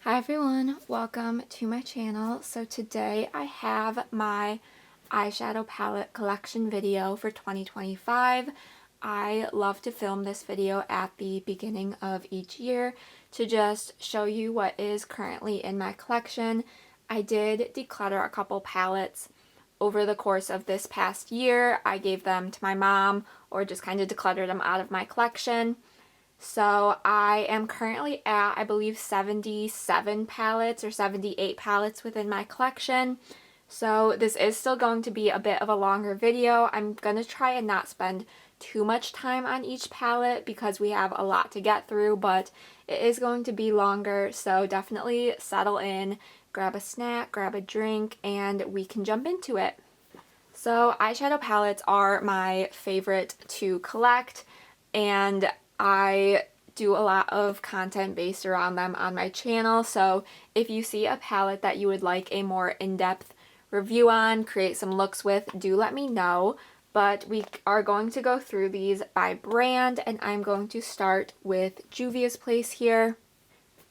Hi everyone, welcome to my channel. So today I have my eyeshadow palette collection video for 2025. I love to film this video at the beginning of each year to just show you what is currently in my collection. I did declutter a couple palettes over the course of this past year. I gave them to my mom or just kind of decluttered them out of my collection. So I am currently at, I believe, 77 palettes or 78 palettes within my collection. So this is still going to be a bit of a longer video. I'm going to try and not spend too much time on each palette because we have a lot to get through, but it is going to be longer. So definitely settle in, grab a snack, grab a drink, and we can jump into it. So eyeshadow palettes are my favorite to collect, and I do a lot of content based around them on my channel. So if you see a palette that you would like a more in-depth review on, create some looks with, do let me know. But we are going to go through these by brand, and I'm going to start with Juvia's Place here.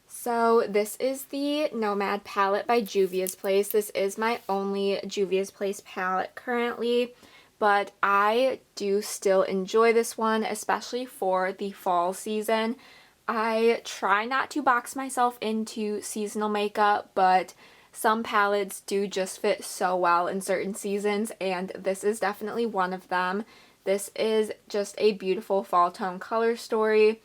So this is the Nomad palette by Juvia's Place. This is my only Juvia's Place palette currently, but I do still enjoy this one, especially for the fall season. I try not to box myself into seasonal makeup, but some palettes do just fit so well in certain seasons, and this is definitely one of them. This is just a beautiful fall tone color story.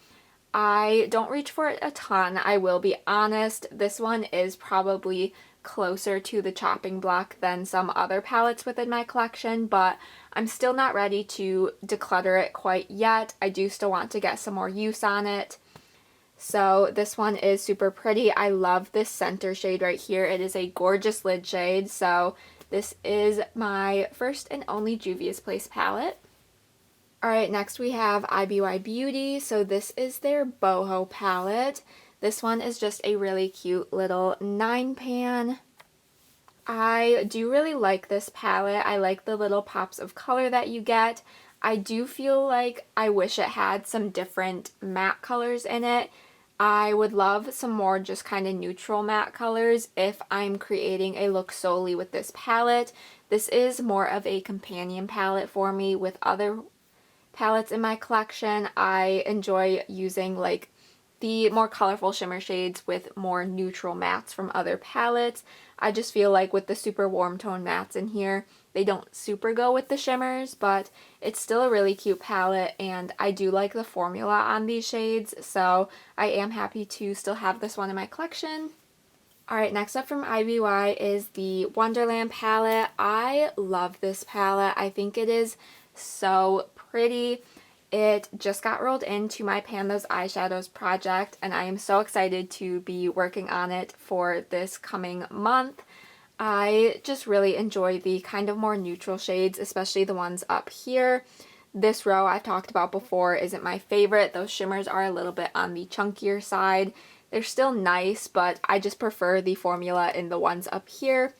I don't reach for it a ton, I will be honest. This one is probably closer to the chopping block than some other palettes within my collection, but I'm still not ready to declutter it quite yet. I do still want to get some more use on it. So this one is super pretty. I love this center shade right here. It is a gorgeous lid shade. So this is my first and only Juvia's Place palette. Alright, next we have IBY Beauty. So this is their Boho palette. This one is just a really cute little 9-pan. I do really like this palette. I like the little pops of color that you get. I do feel like I wish it had some different matte colors in it. I would love some more just kind of neutral matte colors if I'm creating a look solely with this palette. This is more of a companion palette for me with other palettes in my collection. I enjoy using like the more colorful shimmer shades with more neutral mattes from other palettes. I just feel like with the super warm tone mattes in here, they don't super go with the shimmers, but it's still a really cute palette, and I do like the formula on these shades, so I am happy to still have this one in my collection. Alright, next up from IBY is the Wonderland palette. I love this palette. I think it is so pretty. It just got rolled into my Pan Those Eyeshadows project, and I am so excited to be working on it for this coming month. I just really enjoy the kind of more neutral shades, especially the ones up here. This row I've talked about before isn't my favorite. Those shimmers are a little bit on the chunkier side. They're still nice, but I just prefer the formula in the ones up here.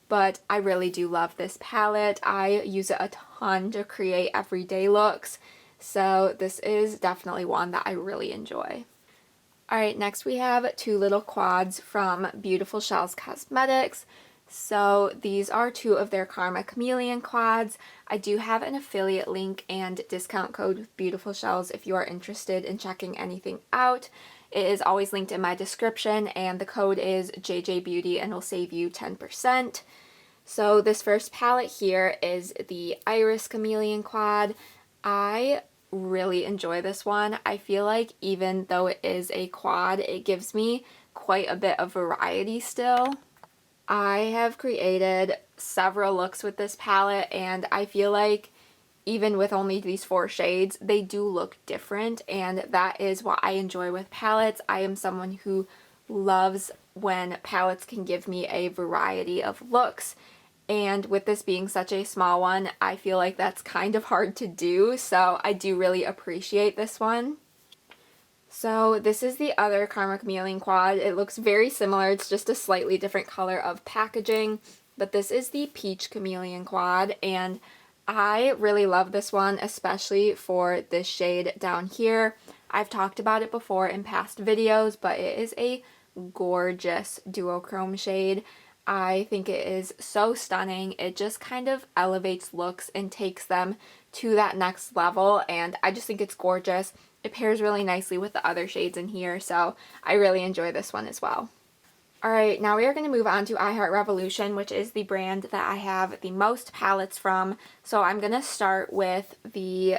But I really do love this palette. I use it a ton to create everyday looks. So this is definitely one that I really enjoy. Alright, next we have two little quads from Beautiful Shellz Cosmetics. So these are two of their Karma Chameleon quads. I do have an affiliate link and discount code with Beautiful Shellz if you are interested in checking anything out. It is always linked in my description, and the code is JJBeauty and will save you 10%. So this first palette here is the Iris Chameleon quad. I really enjoy this one. I feel like even though it is a quad, it gives me quite a bit of variety still. I have created several looks with this palette, and I feel like even with only these 4 shades, they do look different, and that is what I enjoy with palettes. I am someone who loves when palettes can give me a variety of looks, and with this being such a small one, I feel like that's kind of hard to do, so I do really appreciate this one. So this is the other Karma Chameleon quad. It looks very similar, it's just a slightly different color of packaging, but this is the Peach Chameleon quad, and I really love this one, especially for this shade down here. I've talked about it before in past videos, but it is a gorgeous duochrome shade. I think it is so stunning. It just kind of elevates looks and takes them to that next level, and I just think it's gorgeous. It pairs really nicely with the other shades in here, so I really enjoy this one as well. Alright, now we are going to move on to I Heart Revolution, which is the brand that I have the most palettes from. So I'm going to start with the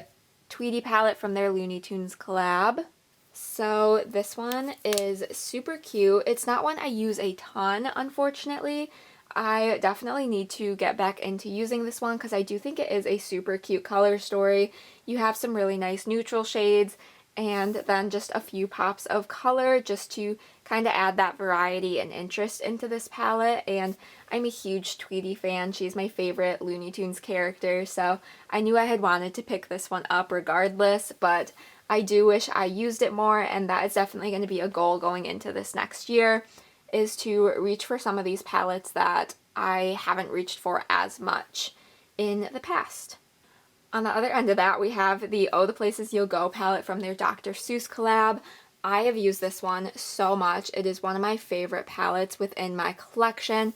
Tweety palette from their Looney Tunes collab. So this one is super cute. It's not one I use a ton, unfortunately. I definitely need to get back into using this one because I do think it is a super cute color story. You have some really nice neutral shades and then just a few pops of color just to kind of add that variety and interest into this palette. And I'm a huge Tweety fan. She's my favorite Looney Tunes character, so I knew I had wanted to pick this one up regardless, but I do wish I used it more, and that is definitely going to be a goal going into this next year, is to reach for some of these palettes that I haven't reached for as much in the past. On the other end of that, we have the Oh the Places You'll Go palette from their Dr. Seuss collab. I have used this one so much. It is one of my favorite palettes within my collection.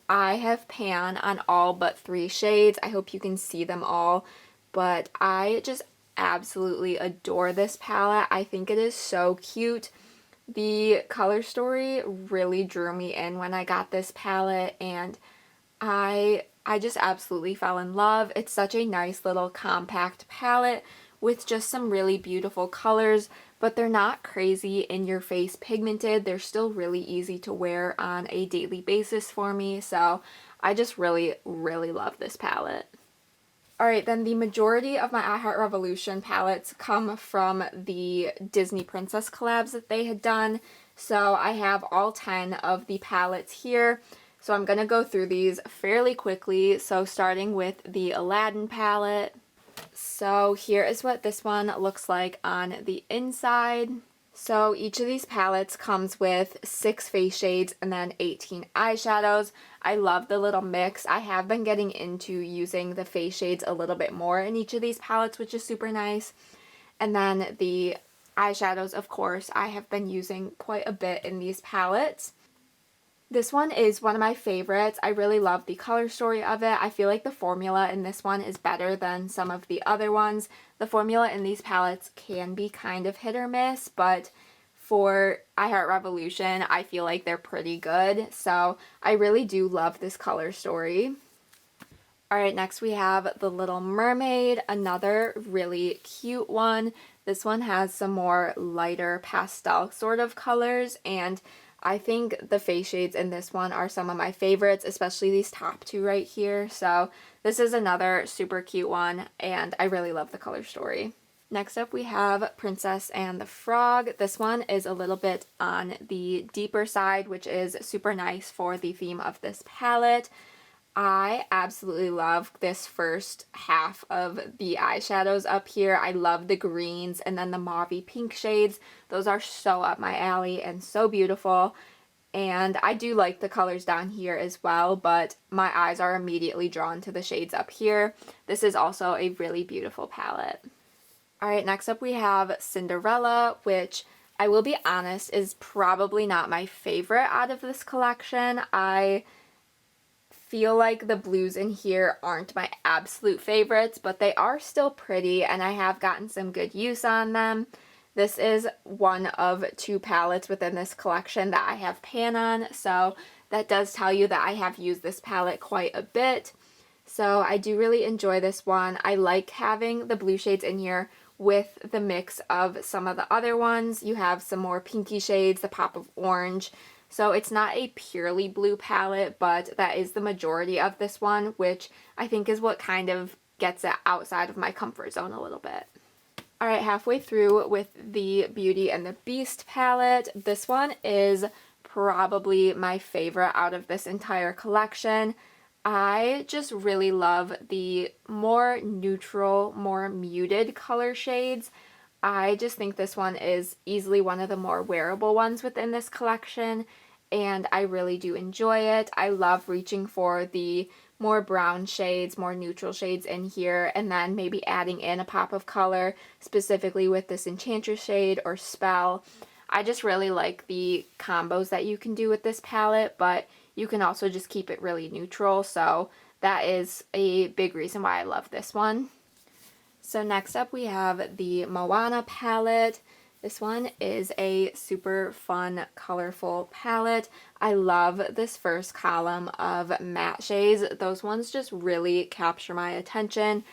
I have pan on all but 3 shades. I hope you can see them all, but I just absolutely adore this palette. I think it is so cute. The color story really drew me in when I got this palette, and I just absolutely fell in love. It's such a nice little compact palette with just some really beautiful colors, but they're not crazy in your face pigmented. They're still really easy to wear on a daily basis for me, so I just really, really love this palette. Alright, then the majority of my I Heart Revolution palettes come from the Disney Princess collabs that they had done. So I have all 10 of the palettes here. So I'm going to go through these fairly quickly. So starting with the Aladdin palette. So here is what this one looks like on the inside. So each of these palettes comes with 6 face shades and then 18 eyeshadows. I love the little mix. I have been getting into using the face shades a little bit more in each of these palettes, which is super nice. And then the eyeshadows, of course, I have been using quite a bit in these palettes. This one is one of my favorites. I really love the color story of it. I feel like the formula in this one is better than some of the other ones. The formula in these palettes can be kind of hit or miss, but for I Heart Revolution, I feel like they're pretty good. So I really do love this color story. Alright, next we have The Little Mermaid, another really cute one. This one has some more lighter pastel sort of colors, and I think the face shades in this one are some of my favorites, especially these top 2 right here. So this is another super cute one, and I really love the color story. Next up we have Princess and the Frog. This one is a little bit on the deeper side, which is super nice for the theme of this palette. I absolutely love this first half of the eyeshadows up here. I love the greens and then the mauvey pink shades. Those are so up my alley and so beautiful. And I do like the colors down here as well, but my eyes are immediately drawn to the shades up here. This is also a really beautiful palette. Alright, next up we have Cinderella, which I will be honest is probably not my favorite out of this collection. I feel like the blues in here aren't my absolute favorites, but they are still pretty and I have gotten some good use on them. This is one of 2 palettes within this collection that I have pan on, so that does tell you that I have used this palette quite a bit. So I do really enjoy this one. I like having the blue shades in here with the mix of some of the other ones. You have some more pinky shades, the pop of orange. So it's not a purely blue palette, but that is the majority of this one, which I think is what kind of gets it outside of my comfort zone a little bit. Alright, halfway through with the Beauty and the Beast palette. This one is probably my favorite out of this entire collection. I just really love the more neutral, more muted color shades. I just think this one is easily one of the more wearable ones within this collection, and I really do enjoy it. I love reaching for the more brown shades, more neutral shades in here, and then maybe adding in a pop of color, specifically with this Enchantress shade or Spell. I just really like the combos that you can do with this palette, but you can also just keep it really neutral, so that is a big reason why I love this one. So next up we have the Moana palette. This one is a super fun, colorful palette. I love this first column of matte shades. Those ones just really capture my attention,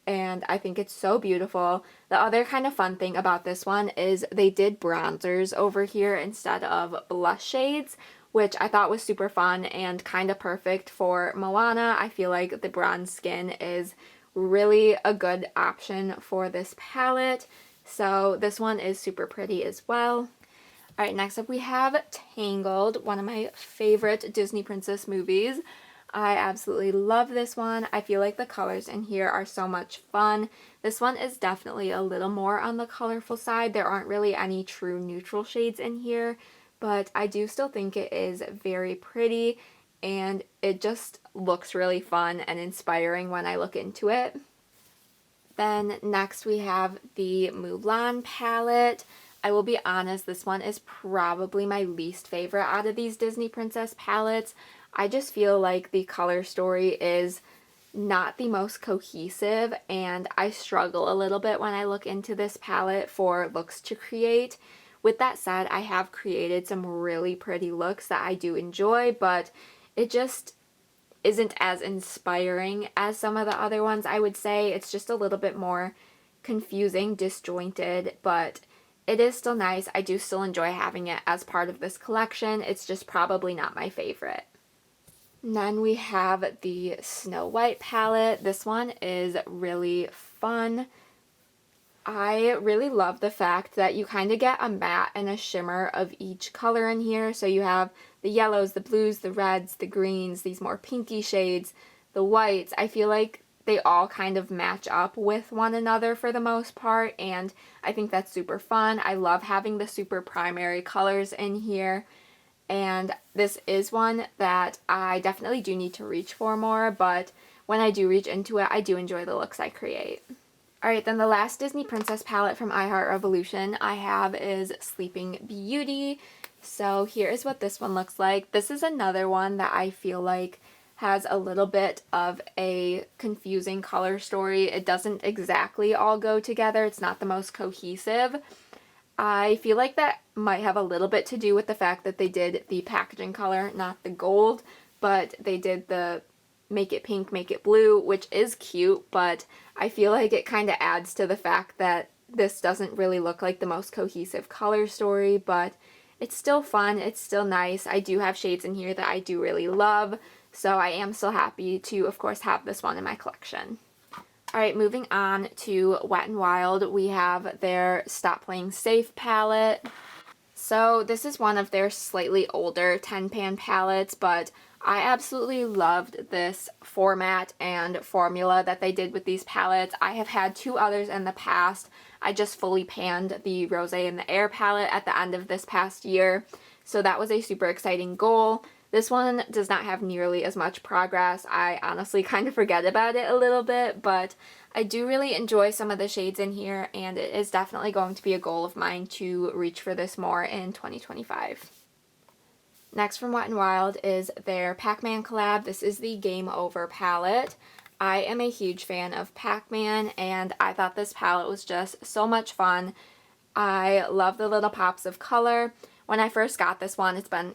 and I think it's so beautiful. The other kind of fun thing about this one is they did bronzers over here instead of blush shades, which I thought was super fun and kind of perfect for Moana. I feel like the bronze skin is really a good option for this palette. So this one is super pretty as well. Alright, next up we have Tangled, one of my favorite Disney princess movies. I absolutely love this one. I feel like the colors in here are so much fun. This one is definitely a little more on the colorful side. There aren't really any true neutral shades in here, but I do still think it is very pretty, and it just looks really fun and inspiring when I look into it. Then next we have the Mulan palette. I will be honest, this one is probably my least favorite out of these Disney princess palettes. I just feel like the color story is not the most cohesive, and I struggle a little bit when I look into this palette for looks to create. With that said, I have created some really pretty looks that I do enjoy, but it just isn't as inspiring as some of the other ones, I would say. It's just a little bit more confusing, disjointed, but it is still nice. I do still enjoy having it as part of this collection. It's just probably not my favorite. And then we have the Snow White palette. This one is really fun. I really love the fact that you kind of get a matte and a shimmer of each color in here. So you have the yellows, the blues, the reds, the greens, these more pinky shades, the whites. I feel like they all kind of match up with one another for the most part, and I think that's super fun. I love having the super primary colors in here, and this is one that I definitely do need to reach for more, but when I do reach into it, I do enjoy the looks I create. Alright, then the last Disney Princess palette from iHeart Revolution I have is Sleeping Beauty. So here is what this one looks like. This is another one that I feel like has a little bit of a confusing color story. It doesn't exactly all go together. It's not the most cohesive. I feel like that might have a little bit to do with the fact that they did the packaging color, not the gold, but they did the make it pink, make it blue, which is cute, but I feel like it kind of adds to the fact that this doesn't really look like the most cohesive color story, but it's still fun, it's still nice. I do have shades in here that I do really love, so I am still happy to, of course, have this one in my collection. Alright, moving on to Wet n Wild, we have their Stop Playing Safe palette. So this is one of their slightly older 10-pan palettes, but I absolutely loved this format and formula that they did with these palettes. I have had two others in the past. I just fully panned the Rosé in the Air palette at the end of this past year, so that was a super exciting goal. This one does not have nearly as much progress. I honestly kind of forget about it a little bit, but I do really enjoy some of the shades in here, and it is definitely going to be a goal of mine to reach for this more in 2025. Next from Wet n Wild is their Pac-Man collab. This is the Game Over palette. I am a huge fan of Pac-Man, and I thought this palette was just so much fun. I love the little pops of color. When I first got this one, it's been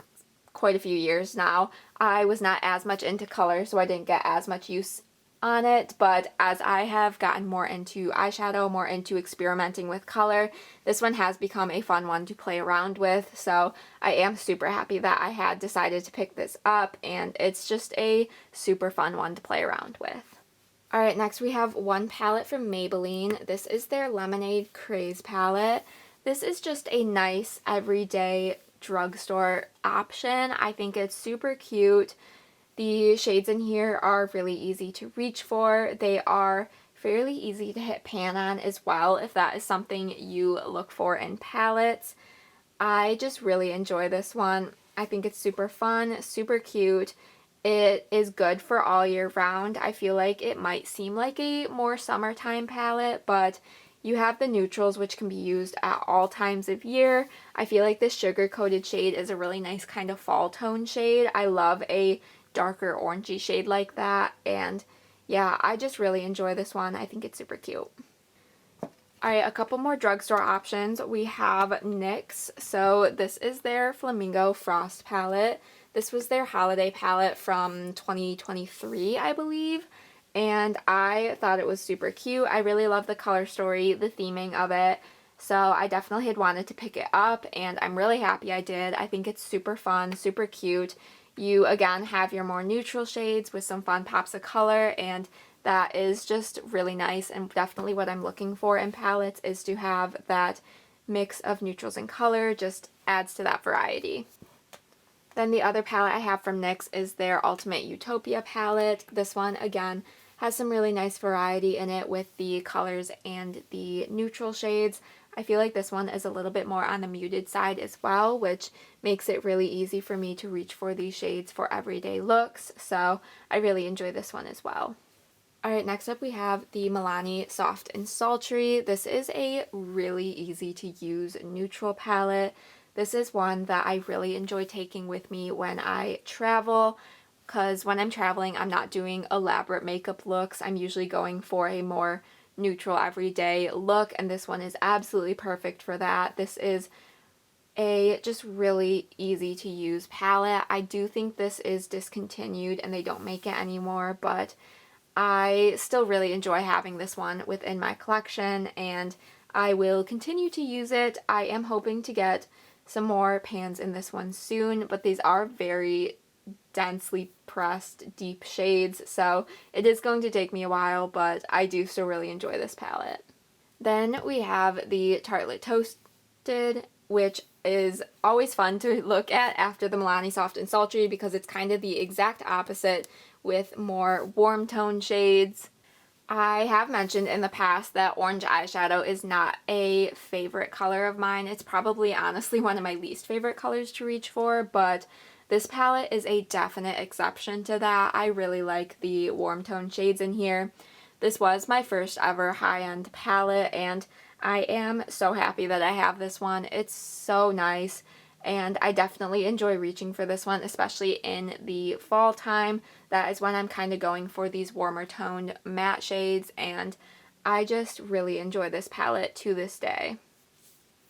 quite a few years now, I was not as much into color, so I didn't get as much use on it, but as I have gotten more into eyeshadow, more into experimenting with color, this one has become a fun one to play around with, so I am super happy that I had decided to pick this up, and it's just a super fun one to play around with. Alright, next we have one palette from Maybelline. This is their Lemonade Craze palette. This is just a nice everyday drugstore option. I think it's super cute. The shades in here are really easy to reach for. They are fairly easy to hit pan on as well, if that is something you look for in palettes. I just really enjoy this one. I think it's super fun, super cute. It is good for all year round. I feel like it might seem like a more summertime palette, but You have the neutrals, which can be used at all times of year. I feel like this sugar coated shade is a really nice kind of fall tone shade. I love a darker orangey shade like that, and yeah, I just really enjoy this one. I think it's super cute. Alright, a couple more drugstore options. We have NYX. So this is their Flamingo Frost palette. This was their holiday palette from 2023, I believe. And I thought it was super cute. I really love the color story, the theming of it. So I definitely had wanted to pick it up, and I'm really happy I did. I think it's super fun, super cute. You, again, have your more neutral shades with some fun pops of color, and that is just really nice, and definitely what I'm looking for in palettes is to have that mix of neutrals and color. Just adds to that variety. Then the other palette I have from NYX is their Ultimate Utopia palette. This one, again, has some really nice variety in it with the colors and the neutral shades. I feel like this one is a little bit more on the muted side as well, which makes it really easy for me to reach for these shades for everyday looks. So I really enjoy this one as well. Alright, next up we have the Milani Soft and Sultry. This is a really easy to use neutral palette. This is one that I really enjoy taking with me when I travel, because when I'm traveling I'm not doing elaborate makeup looks. I'm usually going for a more neutral everyday look, and this one is absolutely perfect for that. This is a just really easy to use palette. I do think this is discontinued and they don't make it anymore, but I still really enjoy having this one within my collection, and I will continue to use it. I am hoping to get some more pans in this one soon, but these are very densely pressed deep shades, so it is going to take me a while, but I do still really enjoy this palette. Then we have the Tartelette Toasted, which is always fun to look at after the Milani Soft and Sultry because it's kind of the exact opposite with more warm tone shades. I have mentioned in the past that orange eyeshadow is not a favorite color of mine. It's probably honestly one of my least favorite colors to reach for, but this palette is a definite exception to that. I really like the warm tone shades in here. This was my first ever high-end palette, and I am so happy that I have this one. It's so nice, and I definitely enjoy reaching for this one, especially in the fall time. That is when I'm kind of going for these warmer toned matte shades, and I just really enjoy this palette to this day.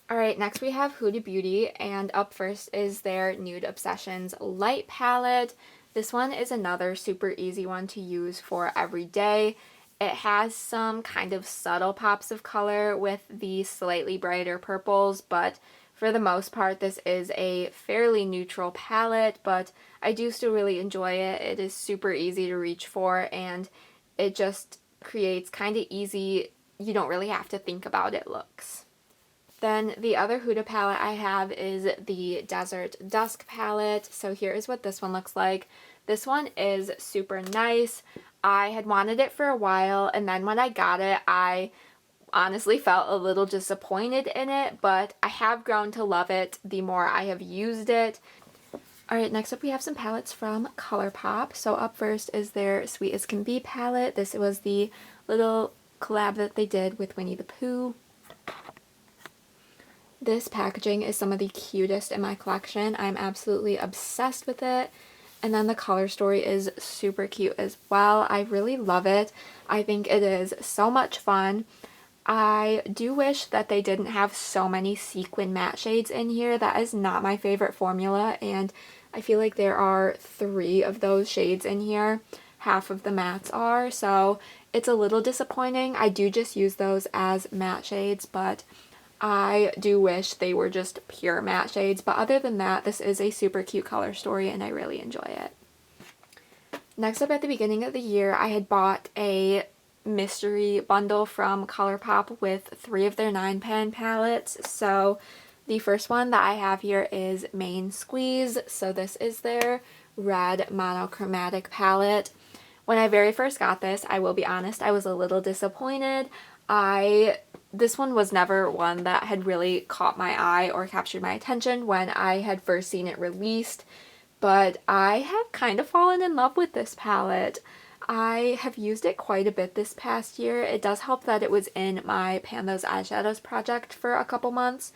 Alright, next we have Huda Beauty, and up first is their Nude Obsessions Light Palette. This one is another super easy one to use for every day. It has some kind of subtle pops of color with the slightly brighter purples, but for the most part this is a fairly neutral palette, but I do still really enjoy it. It is super easy to reach for, and it just creates kind of easy, you don't really have to think about it looks. Then the other Huda palette I have is the Desert Dusk palette. So here is what this one looks like. This one is super nice. I had wanted it for a while, and then when I got it, I honestly felt a little disappointed in it, but I have grown to love it the more I have used it. Alright, next up we have some palettes from ColourPop. So up first is their Sweet as Can Be palette. This was the little collab that they did with Winnie the Pooh. This packaging is some of the cutest in my collection. I'm absolutely obsessed with it. And then the color story is super cute as well. I really love it. I think it is so much fun. I do wish that they didn't have so many sequin matte shades in here. That is not my favorite formula, and I feel like there are 3 of those shades in here. Half of the mattes are, so it's a little disappointing. I do just use those as matte shades, but I do wish they were just pure matte shades. But other than that, this is a super cute color story, and I really enjoy it. Next up, at the beginning of the year, I had bought a mystery bundle from ColourPop with 3 of their 9-pan palettes. So the first one that I have here is Main Squeeze. So this is their red monochromatic palette. When I very first got this, I will be honest, I was a little disappointed. This one was never one that had really caught my eye or captured my attention when I had first seen it released, but I have kind of fallen in love with this palette. I have used it quite a bit this past year. It does help that it was in my Pan Those Eyeshadows project for a couple months,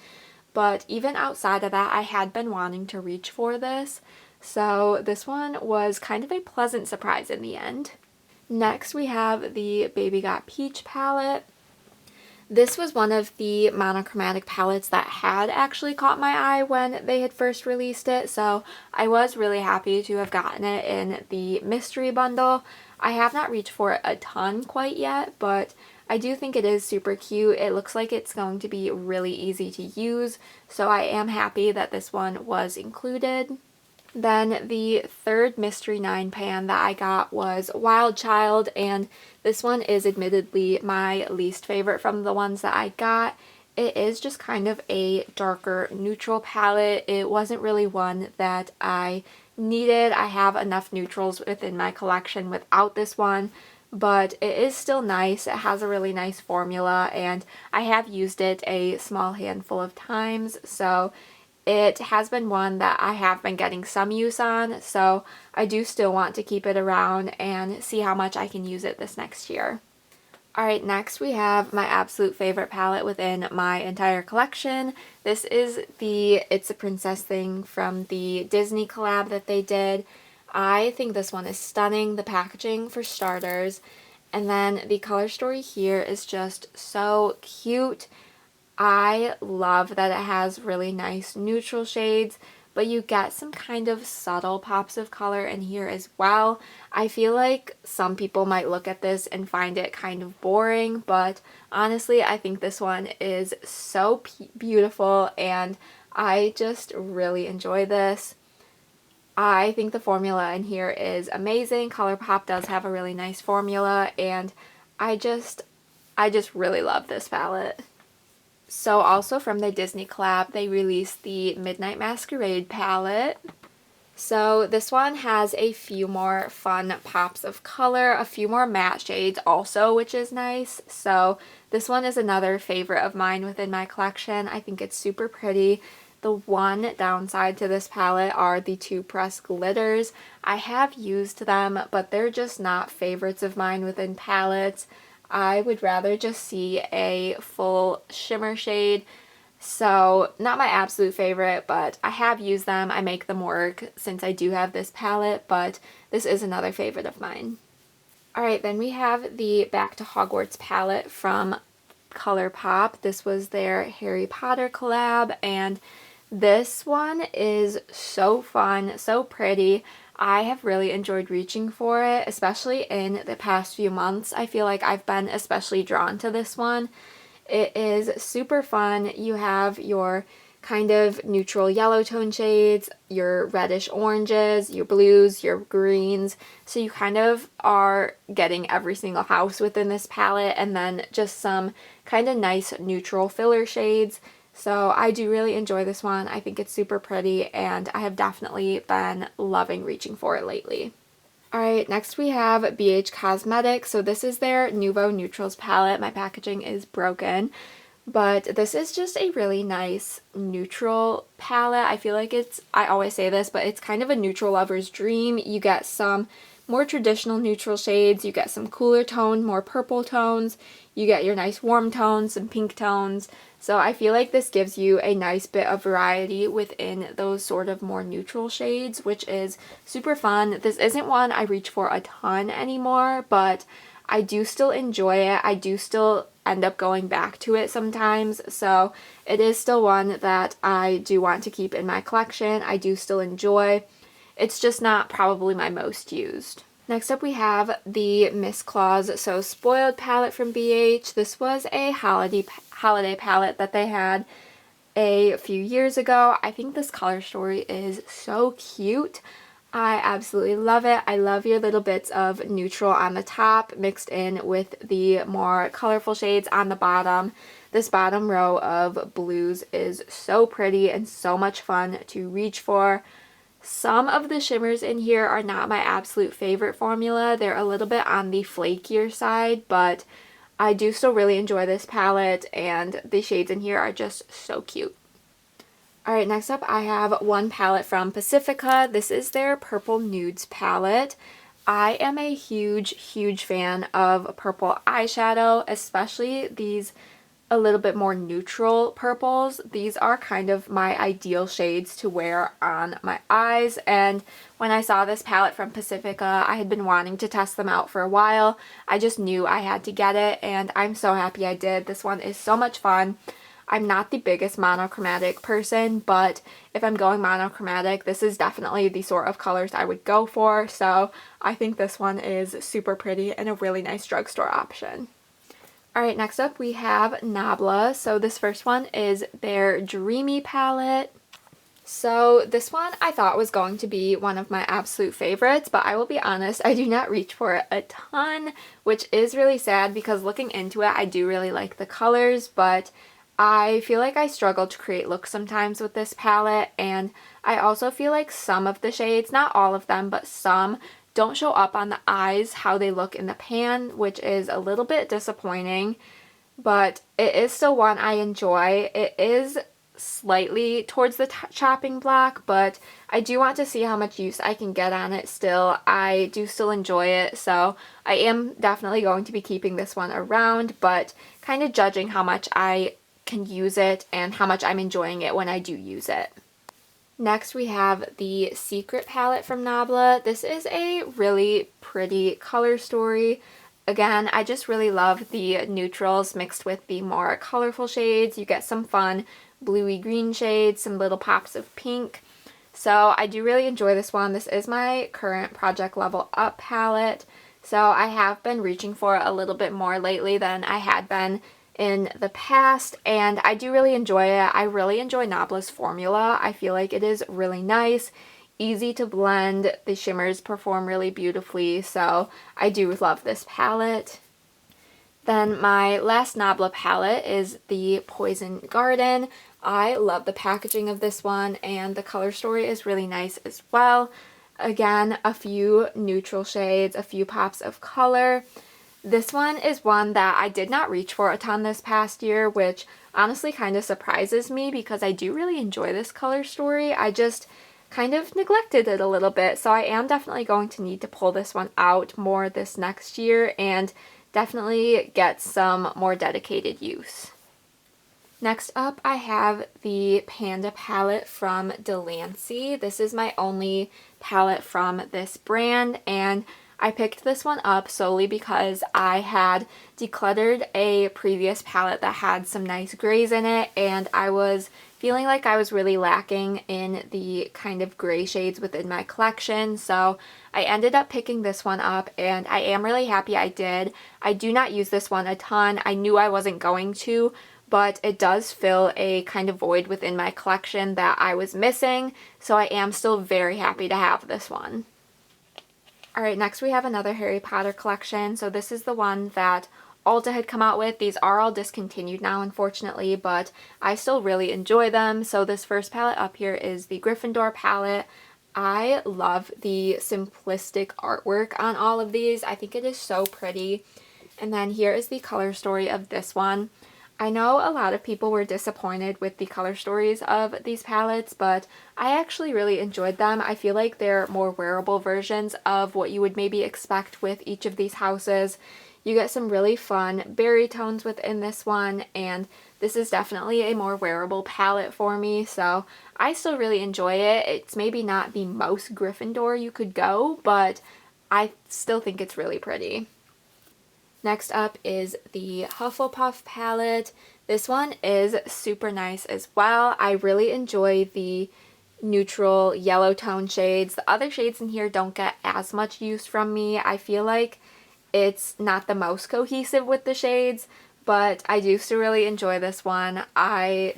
but even outside of that, I had been wanting to reach for this, so this one was kind of a pleasant surprise in the end. Next, we have the Baby Got Peach palette. This was one of the monochromatic palettes that had actually caught my eye when they had first released it, so I was really happy to have gotten it in the mystery bundle. I have not reached for it a ton quite yet, but I do think it is super cute. It looks like it's going to be really easy to use, so I am happy that this one was included. Then the third Mystery 9 pan that I got was Wild Child, and this one is admittedly my least favorite from the ones that I got. It is just kind of a darker neutral palette. It wasn't really one that I needed. I have enough neutrals within my collection without this one, but it is still nice. It has a really nice formula, and I have used it a small handful of times, so it has been one that I have been getting some use on, so I do still want to keep it around and see how much I can use it this next year. Alright, next we have my absolute favorite palette within my entire collection. This is the It's a Princess thing from the Disney collab that they did. I think this one is stunning, the packaging for starters, and then the color story here is just so cute. I love that it has really nice neutral shades, but you get some kind of subtle pops of color in here as well. I feel like some people might look at this and find it kind of boring, but honestly, I think this one is so beautiful, and I just really enjoy this. I think the formula in here is amazing. ColourPop does have a really nice formula, and I just really love this palette. So also from the Disney collab, they released the Midnight Masquerade palette. So this one has a few more fun pops of color, a few more matte shades also, which is nice. So this one is another favorite of mine within my collection. I think it's super pretty. The one downside to this palette are the two pressed glitters. I have used them, but they're just not favorites of mine within palettes. I would rather just see a full shimmer shade. So not my absolute favorite, but I have used them. I make them work since I do have this palette, but this is another favorite of mine. Alright, then we have the Back to Hogwarts palette from ColourPop. This was their Harry Potter collab, and this one is so fun, so pretty. I have really enjoyed reaching for it, especially in the past few months. I feel like I've been especially drawn to this one. It is super fun. You have your kind of neutral yellow tone shades, your reddish oranges, your blues, your greens. So you kind of are getting every single house within this palette, and then just some kind of nice neutral filler shades. So I do really enjoy this one. I think it's super pretty, and I have definitely been loving reaching for it lately. Alright, next we have BH Cosmetics. So this is their Nouveau Neutrals palette. My packaging is broken, but this is just a really nice neutral palette. I feel like I always say this, but it's kind of a neutral lover's dream. You get some more traditional neutral shades, you get some cooler tone, more purple tones, you get your nice warm tones, some pink tones. So I feel like this gives you a nice bit of variety within those sort of more neutral shades, which is super fun. This isn't one I reach for a ton anymore, but I do still enjoy it. I do still end up going back to it sometimes, so it is still one that I do want to keep in my collection. I do still enjoy. It's just not probably my most used. Next up we have the Miss Claus So Spoiled palette from BH. This was a holiday palette that they had a few years ago. I think this color story is so cute. I absolutely love it. I love your little bits of neutral on the top mixed in with the more colorful shades on the bottom. This bottom row of blues is so pretty and so much fun to reach for. Some of the shimmers in here are not my absolute favorite formula. They're a little bit on the flakier side, but I do still really enjoy this palette, and the shades in here are just so cute. Alright, next up I have one palette from Pacifica. This is their Purple Nudes palette. I am a huge fan of purple eyeshadow, especially these a little bit more neutral purples. These are kind of my ideal shades to wear on my eyes, and when I saw this palette from Pacifica, I had been wanting to test them out for a while. I just knew I had to get it, and I'm so happy I did. This one is so much fun. I'm not the biggest monochromatic person, but if I'm going monochromatic, this is definitely the sort of colors I would go for, so I think this one is super pretty and a really nice drugstore option. Alright, next up we have Nabla. So this first one is their Dreamy palette. So this one I thought was going to be one of my absolute favorites, but I will be honest, I do not reach for it a ton, which is really sad because looking into it, I do really like the colors, but I feel like I struggle to create looks sometimes with this palette, and I also feel like some of the shades, not all of them, but some, don't show up on the eyes how they look in the pan, which is a little bit disappointing, but it is still one I enjoy. It is slightly towards the chopping block, but I do want to see how much use I can get on it still. I do still enjoy it, so I am definitely going to be keeping this one around, but kind of judging how much I can use it and how much I'm enjoying it when I do use it. Next we have the Secret palette from Nabla. This is a really pretty color story. Again, I just really love the neutrals mixed with the more colorful shades. You get some fun bluey green shades, some little pops of pink. So I do really enjoy this one. This is my current Project Level Up palette. So I have been reaching for a little bit more lately than I had been in the past, and I do really enjoy it. I really enjoy Nabla's formula. I feel like it is really nice, easy to blend. The shimmers perform really beautifully, so I do love this palette. Then my last Nabla palette is the Poison Garden. I love the packaging of this one, and the color story is really nice as well. Again, a few neutral shades, a few pops of color. This one is one that I did not reach for a ton this past year, which honestly kind of surprises me because I do really enjoy this color story. I just kind of neglected it a little bit, so I am definitely going to need to pull this one out more this next year and definitely get some more dedicated use. Next up, I have the Panda palette from Delancey. This is my only palette from this brand, and I picked this one up solely because I had decluttered a previous palette that had some nice grays in it, and I was feeling like I was really lacking in the kind of gray shades within my collection, so I ended up picking this one up, and I am really happy I did. I do not use this one a ton. I knew I wasn't going to, but it does fill a kind of void within my collection that I was missing, so I am still very happy to have this one. Alright, next we have another Harry Potter collection. So this is the one that Ulta had come out with. These are all discontinued now, unfortunately, but I still really enjoy them. So this first palette up here is the Gryffindor palette. I love the simplistic artwork on all of these. I think it is so pretty. And then here is the color story of this one. I know a lot of people were disappointed with the color stories of these palettes, but I actually really enjoyed them. I feel like they're more wearable versions of what you would maybe expect with each of these houses. You get some really fun berry tones within this one, and this is definitely a more wearable palette for me, so I still really enjoy it. It's maybe not the most Gryffindor you could go, but I still think it's really pretty. Next up is the Hufflepuff palette. This one is super nice as well. I really enjoy the neutral yellow tone shades. The other shades in here don't get as much use from me. I feel like it's not the most cohesive with the shades, but I do still really enjoy this one. I'm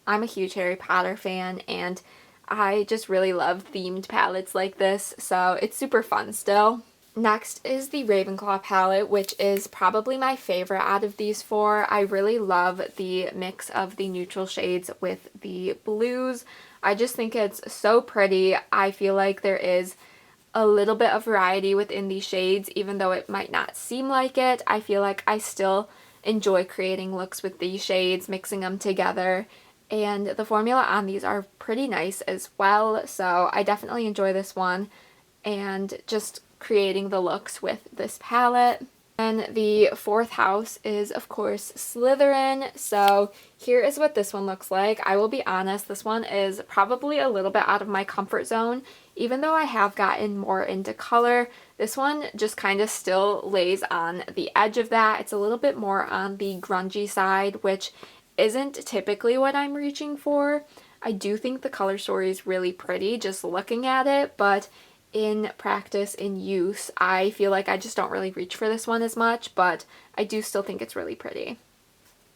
a huge Harry Potter fan, and I just really love themed palettes like this, so it's super fun still. Next is the Ravenclaw palette, which is probably my favorite out of these four. I really love the mix of the neutral shades with the blues. I just think it's so pretty. I feel like there is a little bit of variety within these shades, even though it might not seem like it. I feel like I still enjoy creating looks with these shades, mixing them together, and the formula on these are pretty nice as well, so I definitely enjoy this one. And just creating the looks with this palette. And the fourth house is, of course, Slytherin. So here is what this one looks like. I will be honest, this one is probably a little bit out of my comfort zone. Even though I have gotten more into color, this one just kind of still lays on the edge of that. It's a little bit more on the grungy side, which isn't typically what I'm reaching for. I do think the color story is really pretty just looking at it, but in practice, in use, I feel like I just don't really reach for this one as much, but I do still think it's really pretty.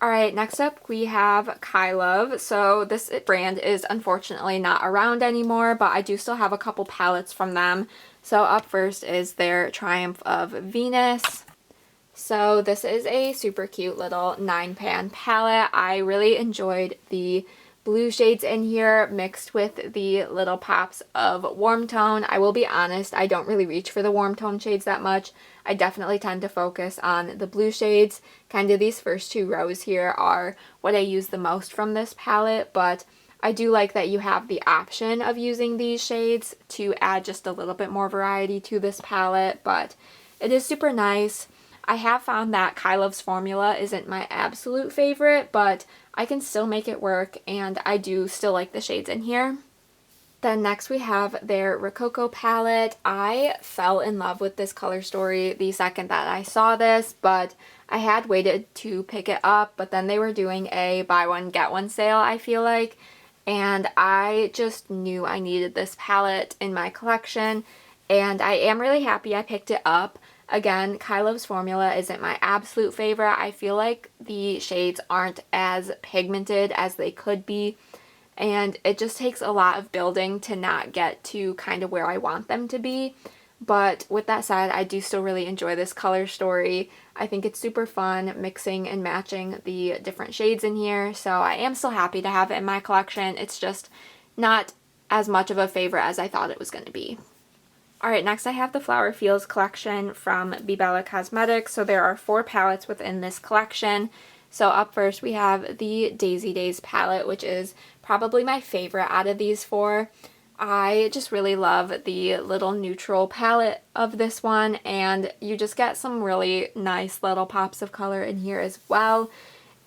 Alright, next up we have Kylove. So this brand is unfortunately not around anymore, but I do still have a couple palettes from them. So up first is their Triumph of Venus. So this is a super cute little 9-pan palette. I really enjoyed the blue shades in here mixed with the little pops of warm tone. I will be honest, I don't really reach for the warm tone shades that much. I definitely tend to focus on the blue shades. Kind of these first 2 rows here are what I use the most from this palette, but I do like that you have the option of using these shades to add just a little bit more variety to this palette, but it is super nice. I have found that Kylove's formula isn't my absolute favorite, but I can still make it work, and I do still like the shades in here. Then next we have their Rococo palette. I fell in love with this color story the second that I saw this, but I had waited to pick it up, but then they were doing a buy one get one sale, I feel like, and I just knew I needed this palette in my collection, and I am really happy I picked it up. Again, Kylove's formula isn't my absolute favorite. I feel like the shades aren't as pigmented as they could be, and it just takes a lot of building to not get to kind of where I want them to be. But with that said, I do still really enjoy this color story. I think it's super fun mixing and matching the different shades in here, so I am still happy to have it in my collection. It's just not as much of a favorite as I thought it was going to be. Alright, next I have the Flower Fields collection from Bella Cosmetics. So there are 4 palettes within this collection. So up first we have the Daisy Days palette, which is probably my favorite out of these 4. I just really love the little neutral palette of this one, and you just get some really nice little pops of color in here as well.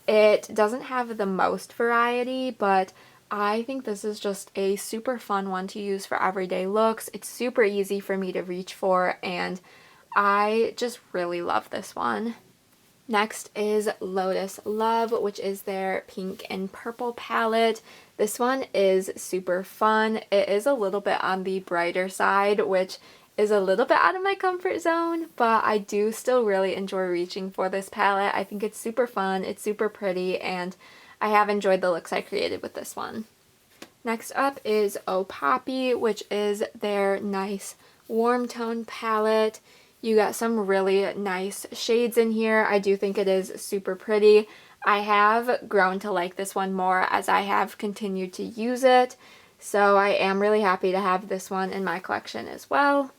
It doesn't have the most variety, but I think this is just a super fun one to use for everyday looks. It's super easy for me to reach for, and I just really love this one. Next is Lotus Love, which is their pink and purple palette. This one is super fun. It is a little bit on the brighter side, which is a little bit out of my comfort zone, but I do still really enjoy reaching for this palette. I think it's super fun, it's super pretty, and I have enjoyed the looks I created with this one. Next up is Oh Poppy, which is their nice warm tone palette. You got some really nice shades in here. I do think it is super pretty. I have grown to like this one more as I have continued to use it, so I am really happy to have this one in my collection as well.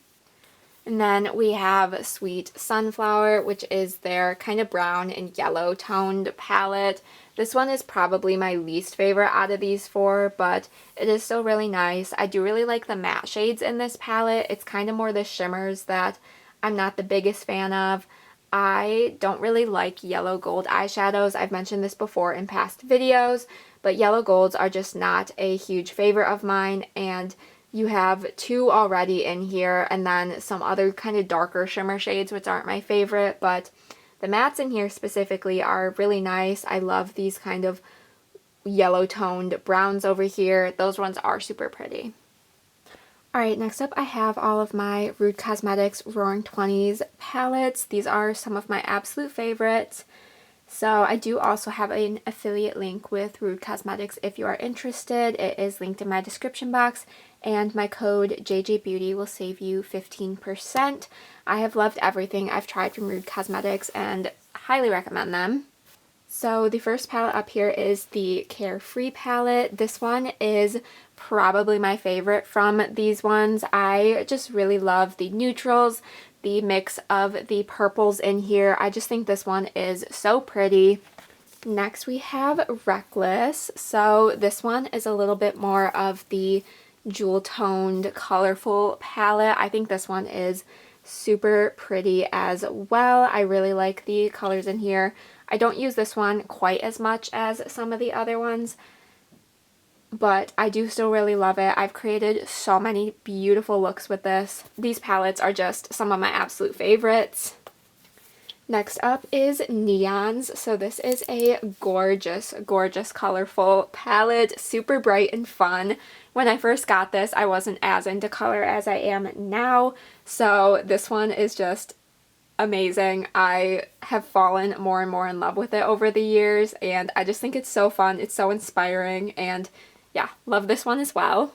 And then we have Sweet Sunflower, which is their kind of brown and yellow toned palette. This one is probably my least favorite out of these 4, but it is still really nice. I do really like the matte shades in this palette. It's kind of more the shimmers that I'm not the biggest fan of. I don't really like yellow gold eyeshadows. I've mentioned this before in past videos, but yellow golds are just not a huge favorite of mine, and you have 2 already in here, and then some other kind of darker shimmer shades which aren't my favorite, but the mattes in here specifically are really nice. I love these kind of yellow toned browns over here. Those ones are super pretty. Alright, next up I have all of my Rude Cosmetics Roaring 20s palettes. These are some of my absolute favorites. So I do also have an affiliate link with Rude Cosmetics if you are interested. It is linked in my description box, and my code JJBeauty will save you 15%. I have loved everything I've tried from Rude Cosmetics and highly recommend them. So the first palette up here is the Carefree palette. This one is probably my favorite from these ones. I just really love the neutrals, the mix of the purples in here. I just think this one is so pretty. Next we have Reckless. So this one is a little bit more of the jewel toned colorful palette. I think this one is super pretty as well. I really like the colors in here. I don't use this one quite as much as some of the other ones, but I do still really love it. I've created so many beautiful looks with this. These palettes are just some of my absolute favorites. Next up is Neons. So this is a gorgeous, gorgeous, colorful palette, super bright and fun. When I first got this, I wasn't as into color as I am now, so this one is just amazing. I have fallen more and more in love with it over the years, and I just think it's so fun. It's so inspiring, and yeah, love this one as well.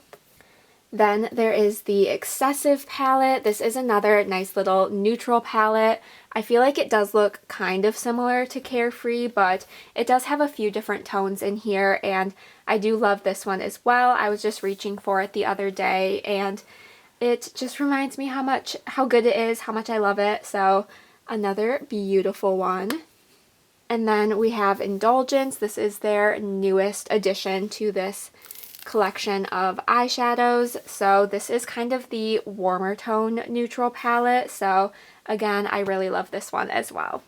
Then there is the Excessive palette. This is another nice little neutral palette. I feel like it does look kind of similar to Carefree, but it does have a few different tones in here, and I do love this one as well. I was just reaching for it the other day, and it just reminds me how good it is, how much I love it. So another beautiful one. And then we have Indulgence. This is their newest addition to this collection of eyeshadows. So this is kind of the warmer tone neutral palette. So again, I really love this one as well.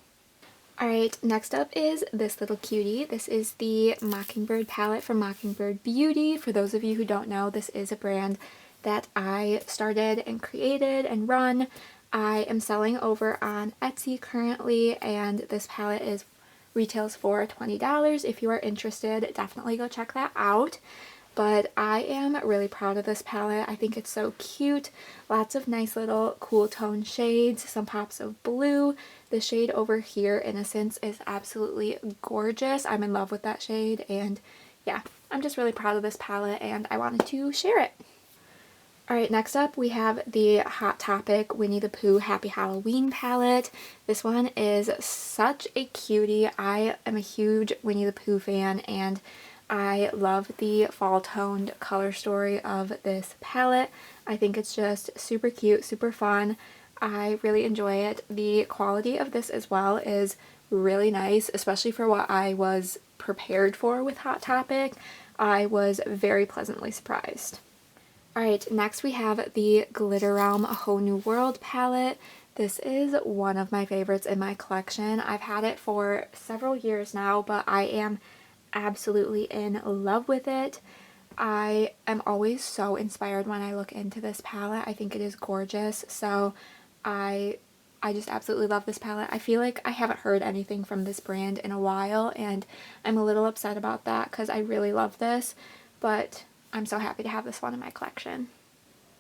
Alright, next up is this little cutie. This is the Mockingbird palette from Mockingbird Beauty. For those of you who don't know, this is a brand that I started and created and run. I am selling over on Etsy currently, and this palette retails for $20. If you are interested, definitely go check that out. But I am really proud of this palette. I think it's so cute. Lots of nice little cool tone shades, some pops of blue. The shade over here, Innocence, is absolutely gorgeous. I'm in love with that shade, and yeah, I'm just really proud of this palette, and I wanted to share it. Alright, next up we have the Hot Topic Winnie the Pooh Happy Halloween palette. This one is such a cutie. I am a huge Winnie the Pooh fan, and I love the fall toned color story of this palette. I think it's just super cute, super fun. I really enjoy it. The quality of this as well is really nice, especially for what I was prepared for with Hot Topic. I was very pleasantly surprised. Alright, next we have the Glitter Realm A Whole New World palette. This is one of my favorites in my collection. I've had it for several years now, but I am absolutely in love with it. I am always so inspired when I look into this palette. I think it is gorgeous, so I just absolutely love this palette. I feel like I haven't heard anything from this brand in a while, and I'm a little upset about that because I really love this, but I'm so happy to have this one in my collection.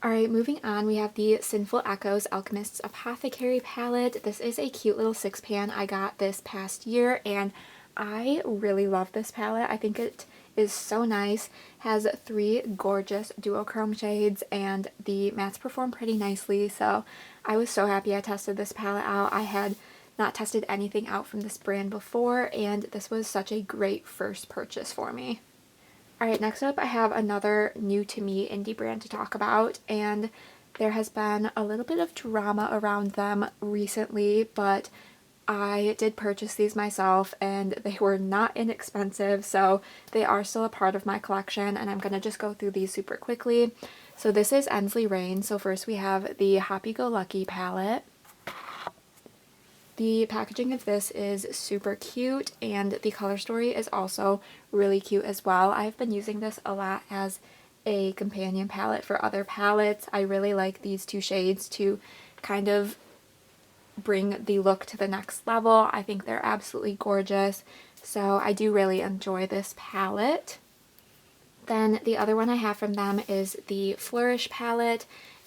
Alright, moving on, we have the Sinful Echoes Alchemist's Apothecary palette. This is a cute little 6-pan I got this past year, and I really love this palette. I think it is so nice. Has 3 gorgeous duochrome shades, and the mattes perform pretty nicely, so I was so happy I tested this palette out. I had not tested anything out from this brand before, and this was such a great first purchase for me. Alright, next up I have another new to me indie brand to talk about, and there has been a little bit of drama around them recently, but I did purchase these myself, and they were not inexpensive, so they are still a part of my collection, and I'm going to just go through these super quickly. So this is Ensley Rain. So first we have the Happy Go Lucky palette. The packaging of this is super cute, and the color story is also really cute as well. I've been using this a lot as a companion palette for other palettes. I really like these 2 shades to kind of bring the look to the next level. I think they're absolutely gorgeous, so I do really enjoy this palette. Then the other one I have from them is the Flourish palette,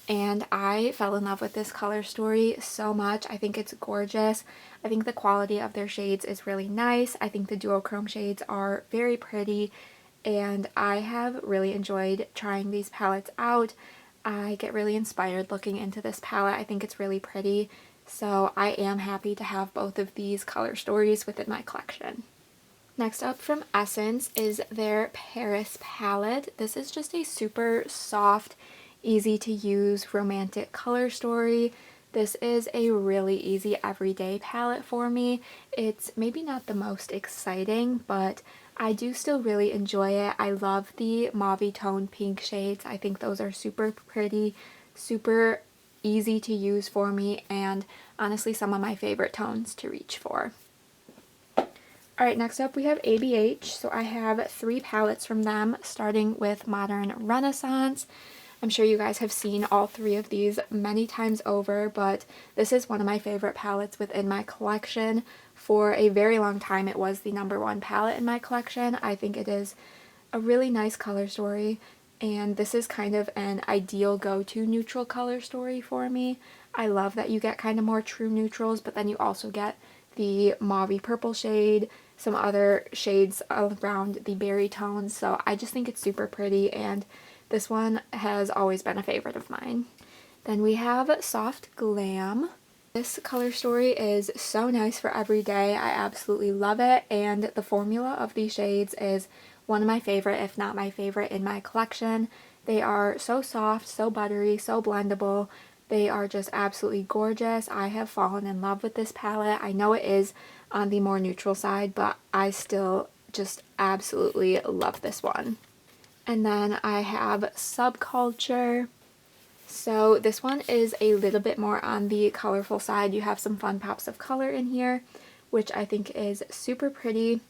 and I fell in love with this color story so much. I think it's gorgeous. I think the quality of their shades is really nice. I think the duochrome shades are very pretty, and I have really enjoyed trying these palettes out. I get really inspired looking into this palette. I think it's really pretty. So I am happy to have both of these color stories within my collection. Next up from Essence is their Paris palette. This is just a super soft, easy to use romantic color story. This is a really easy everyday palette for me. It's maybe not the most exciting, but I do still really enjoy it. I love the mauve tone pink shades. I think those are super pretty, super easy to use for me, and honestly some of my favorite tones to reach for. Alright, next up we have ABH. So I have 3 palettes from them, starting with Modern Renaissance. I'm sure you guys have seen all 3 of these many times over, but this is one of my favorite palettes within my collection. For a very long time it was the #1 palette in my collection. I think it is a really nice color story, and this is kind of an ideal go-to neutral color story for me. I love that you get kind of more true neutrals, but then you also get the mauvey purple shade, some other shades around the berry tones, so I just think it's super pretty, and this one has always been a favorite of mine. Then we have Soft Glam. This color story is so nice for every day. I absolutely love it, and the formula of these shades is one of my favorite, if not my favorite, in my collection. They are so soft, so buttery, so blendable. They are just absolutely gorgeous. I have fallen in love with this palette. I know it is on the more neutral side, but I still just absolutely love this one. And then I have Subculture. So this one is a little bit more on the colorful side. You have some fun pops of color in here, which I think is super pretty.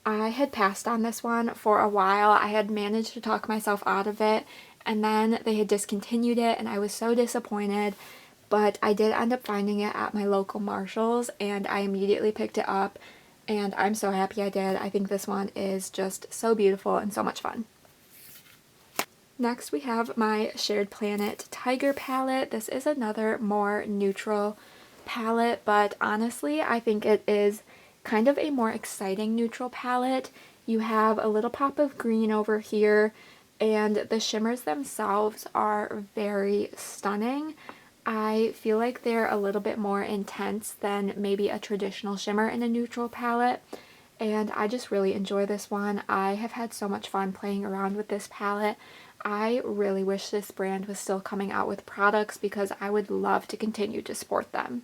I had passed on this one for a while. I had managed to talk myself out of it, and then they had discontinued it, and I was so disappointed. But I did end up finding it at my local Marshall's, and I immediately picked it up, and I'm so happy I did. I think this one is just so beautiful and so much fun. Next we have my Shared Planet Tiger palette. This is another more neutral palette, but honestly I think it is kind of a more exciting neutral palette. You have a little pop of green over here, and the shimmers themselves are very stunning. I feel like they're a little bit more intense than maybe a traditional shimmer in a neutral palette, and I just really enjoy this one. I have had so much fun playing around with this palette. I really wish this brand was still coming out with products because I would love to continue to support them.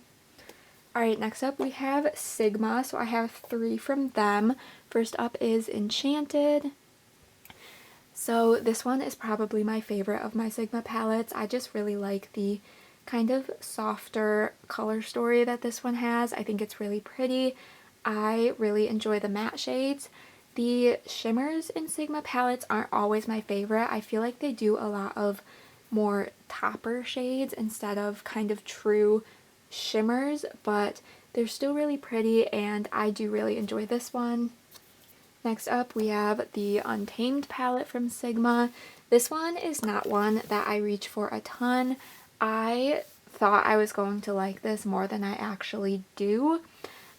Alright, next up we have Sigma. So I have 3 from them. First up is Enchanted. So this one is probably my favorite of my Sigma palettes. I just really like the kind of softer color story that this one has. I think it's really pretty. I really enjoy the matte shades. The shimmers in Sigma palettes aren't always my favorite. I feel like they do a lot of more topper shades instead of kind of true shimmers, but they're still really pretty, and I do really enjoy this one. Next up we have the Untamed palette from Sigma. This one is not one that I reach for a ton. I thought I was going to like this more than I actually do.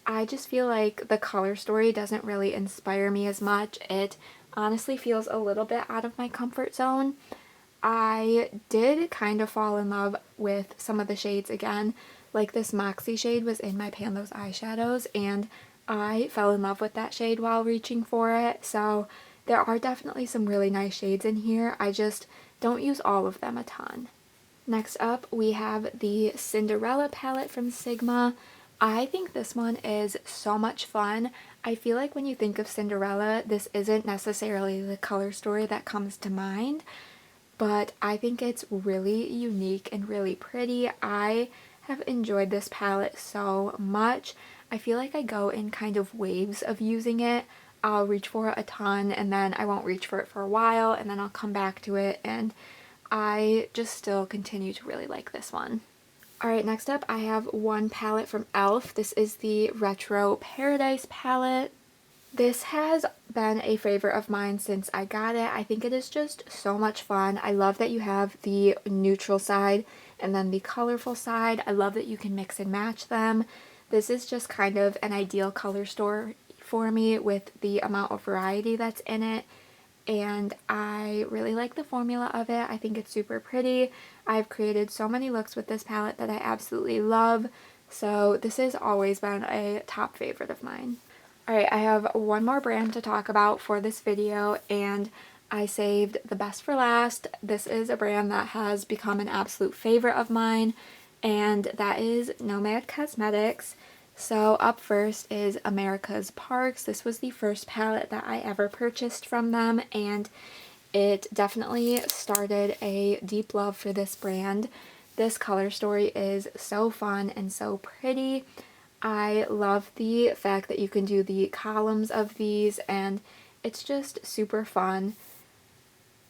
I just feel like the color story doesn't really inspire me as much. It honestly feels a little bit out of my comfort zone. I did kind of fall in love with some of the shades again. Like this Moxie shade was in my Pan Those Eyeshadows, and I fell in love with that shade while reaching for it. So there are definitely some really nice shades in here. I just don't use all of them a ton. Next up we have the Cinderella palette from Sigma. I think this one is so much fun. I feel like when you think of Cinderella, this isn't necessarily the color story that comes to mind, but I think it's really unique and really pretty. I have enjoyed this palette so much. I feel like I go in kind of waves of using it. I'll reach for it a ton, and then I won't reach for it for a while, and then I'll come back to it, and I just still continue to really like this one. Alright, next up I have one palette from e.l.f. This is the Retro Paradise palette. This has been a favorite of mine since I got it. I think it is just so much fun. I love that you have the neutral side and then the colorful side. I love that you can mix and match them. This is just kind of an ideal color store for me with the amount of variety that's in it. And I really like the formula of it. I think it's super pretty. I've created so many looks with this palette that I absolutely love. So this has always been a top favorite of mine. Alright, I have one more brand to talk about for this video, and I saved the best for last. This is a brand that has become an absolute favorite of mine, and that is Nomad Cosmetics. So up first is America's Parks. This was the first palette that I ever purchased from them, and it definitely started a deep love for this brand. This color story is so fun and so pretty. I love the fact that you can do the columns of these, and it's just super fun.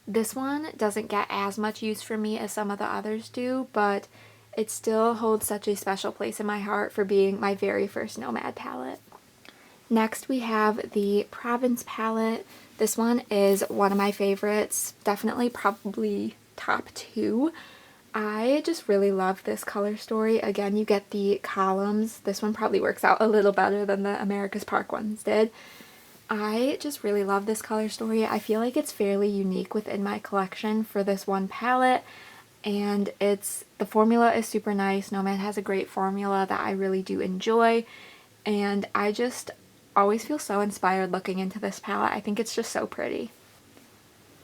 This one doesn't get as much use for me as some of the others do, but it still holds such a special place in my heart for being my very first Nomad palette. Next we have the Province palette. This one is one of my favorites, definitely probably top 2. I just really love this color story. Again, you get the columns. This one probably works out a little better than the America's Park ones did. I just really love this color story. I feel like it's fairly unique within my collection for this one palette, and the formula is super nice. Nomad has a great formula that I really do enjoy, and I just always feel so inspired looking into this palette. I think it's just so pretty.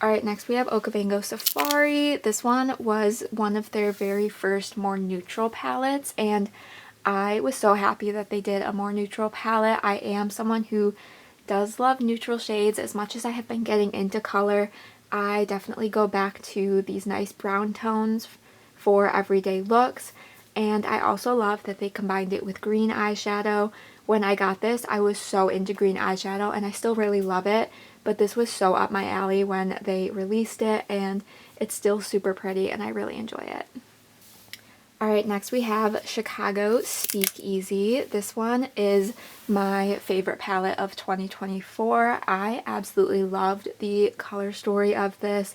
Alright, next we have Okavango Safari. This one was one of their very first more neutral palettes, and I was so happy that they did a more neutral palette. I am someone who does love neutral shades. As much as I have been getting into color, I definitely go back to these nice brown tones for everyday looks, and I also love that they combined it with green eyeshadow. When I got this, I was so into green eyeshadow, and I still really love it, but this was so up my alley when they released it, and it's still super pretty, and I really enjoy it. Alright, next we have Chicago Speakeasy. This one is my favorite palette of 2024. I absolutely loved the color story of this.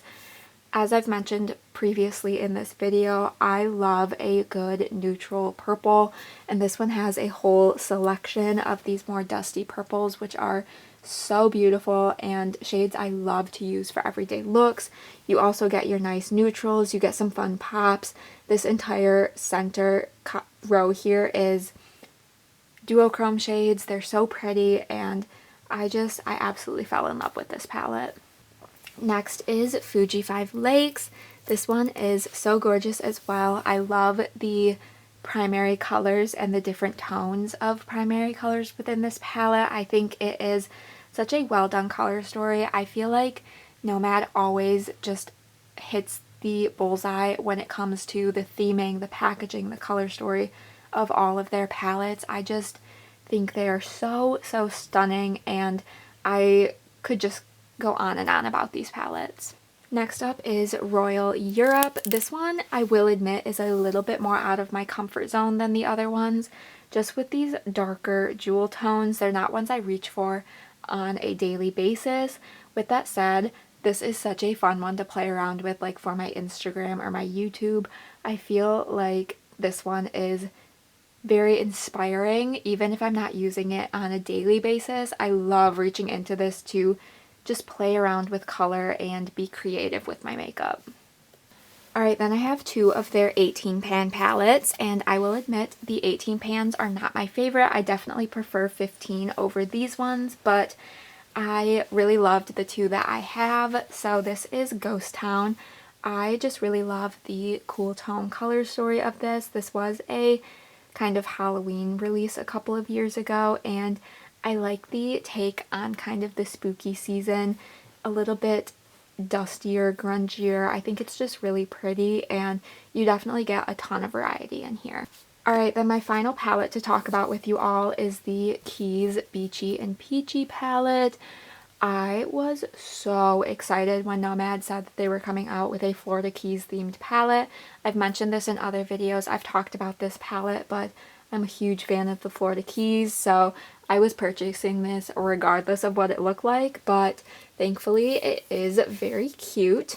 As I've mentioned previously in this video, I love a good neutral purple, and this one has a whole selection of these more dusty purples, which are so beautiful and shades I love to use for everyday looks. You also get your nice neutrals, you get some fun pops. This entire center row here is duochrome shades. They're so pretty, and I absolutely fell in love with this palette. Next is Fuji 5 Lakes. This one is so gorgeous as well. I love the primary colors and the different tones of primary colors within this palette. I think it is such a well done color story. I feel like Nomad always just hits the bullseye when it comes to the theming, the packaging, the color story of all of their palettes. I just think they are so stunning, and I could just go on and on about these palettes. Next up is Royal Europe. This one, I will admit, is a little bit more out of my comfort zone than the other ones. Just with these darker jewel tones, they're not ones I reach for on a daily basis. With that said, this is such a fun one to play around with, like for my Instagram or my YouTube. I feel like this one is very inspiring, even if I'm not using it on a daily basis. I love reaching into this to just play around with color and be creative with my makeup. Alright, then I have 2 of their 18 pan palettes, and I will admit the 18 pans are not my favorite. I definitely prefer 15 over these ones, but I really loved the 2 that I have. So this is Ghost Town. I just really love the cool tone color story of this. This was a kind of Halloween release a couple of years ago, and I like the take on kind of the spooky season, a little bit dustier, grungier. I think it's just really pretty, and you definitely get a ton of variety in here. Alright, then my final palette to talk about with you all is the Keys Beachy and Peachy palette. I was so excited when Nomad said that they were coming out with a Florida Keys themed palette. I've mentioned this in other videos. I've talked about this palette, but I'm a huge fan of the Florida Keys, so I was purchasing this regardless of what it looked like, but thankfully it is very cute.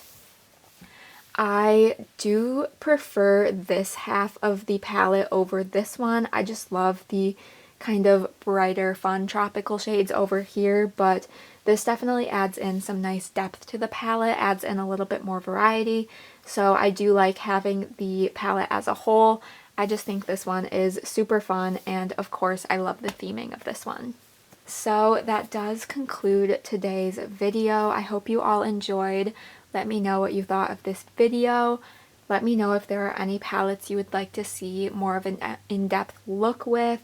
I do prefer this half of the palette over this one. I just love the kind of brighter, fun tropical shades over here, but this definitely adds in some nice depth to the palette, adds in a little bit more variety, so I do like having the palette as a whole. I just think this one is super fun, and of course I love the theming of this one. So that does conclude today's video. I hope you all enjoyed. Let me know what you thought of this video. Let me know if there are any palettes you would like to see more of an in-depth look with.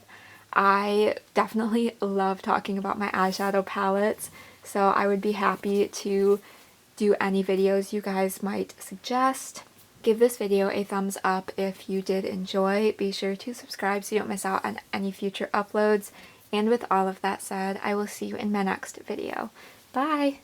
I definitely love talking about my eyeshadow palettes, so I would be happy to do any videos you guys might suggest. Give this video a thumbs up if you did enjoy. Be sure to subscribe so you don't miss out on any future uploads. And with all of that said, I will see you in my next video. Bye!